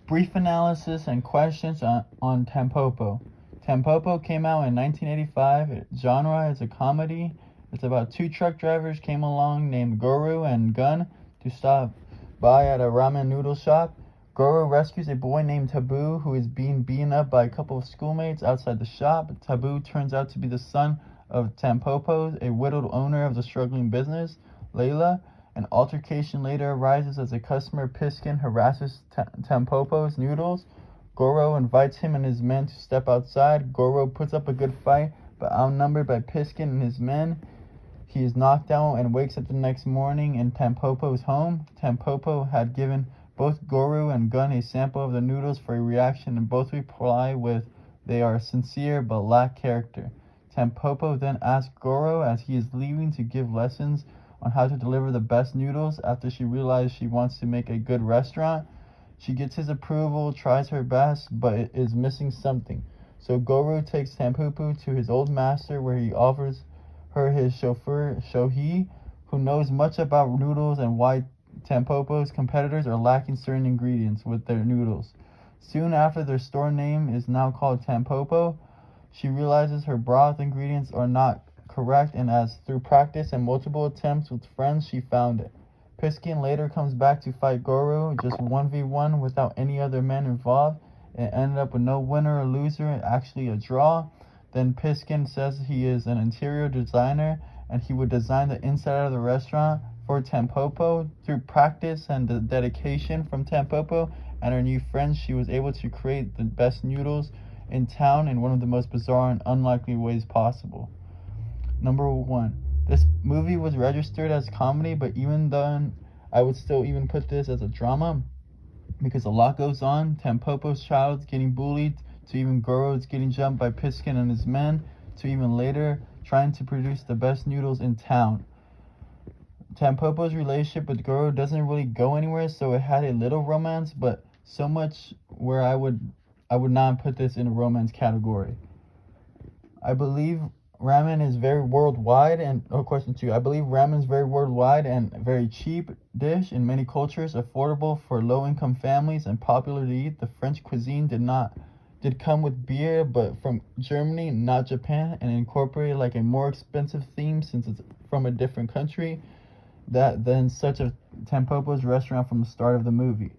Brief analysis and questions on Tampopo. Tampopo came out in 1985. Genre is a comedy. It's about two truck drivers came along named Guru and Gun to stop by at a ramen noodle shop. Guru rescues a boy named Taboo who is being beaten up by a couple of schoolmates outside the shop. Taboo turns out to be the son of Tampopo, a widowed owner of the struggling business, Layla. An altercation later arises as a customer, Piskin, harasses Tampopo's noodles. Goro invites him and his men to step outside. Goro puts up a good fight, but outnumbered by Piskin and his men, he is knocked out and wakes up the next morning in Tampopo's home. Tampopo had given both Goro and Gun a sample of the noodles for a reaction, and both reply with, "They are sincere but lack character." Tampopo then asks Goro as he is leaving to give lessons on how to deliver the best noodles after she realizes she wants to make a good restaurant. She gets his approval, tries her best, but is missing something. So Goro takes Tampopo to his old master where he offers her his chauffeur, Shohei, who knows much about noodles and why Tampopo's competitors are lacking certain ingredients with their noodles. Soon after, their store name is now called Tampopo. She realizes her broth ingredients are not correct, and as through practice and multiple attempts with friends, she found it. Piskin later comes back to fight Goro, just 1v1 without any other men involved. It ended up with no winner or loser, actually a draw. Then Piskin says he is an interior designer and he would design the inside of the restaurant for Tampopo. Through practice and the dedication from Tampopo and her new friends, she was able to create the best noodles in town in one of the most bizarre and unlikely ways possible. Number 1. This movie was registered as comedy, but even then, I would still even put this as a drama because a lot goes on. Tampopo's child's getting bullied, to even Goro's getting jumped by Piskin and his men, to even later trying to produce the best noodles in town. Tampopo's relationship with Goro doesn't really go anywhere, so it had a little romance, but so much where I would not put this in a romance category. I believe ramen is very worldwide, and question 2. I believe ramen is very worldwide and very cheap dish in many cultures, affordable for low-income families and popular to eat. The French cuisine did come with beer, but from Germany, not Japan, and incorporated like a more expensive theme since it's from a different country than such a Tampopo's restaurant from the start of the movie.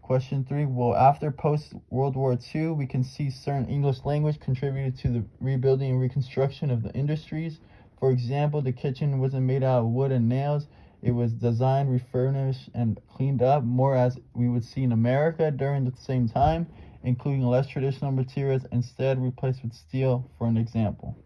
Question 3. Well, after post-World War II, we can see certain English language contributed to the rebuilding and reconstruction of the industries. For example, the kitchen wasn't made out of wood and nails. It was designed, refurnished, and cleaned up more as we would see in America during the same time, including less traditional materials, instead replaced with steel, for an example.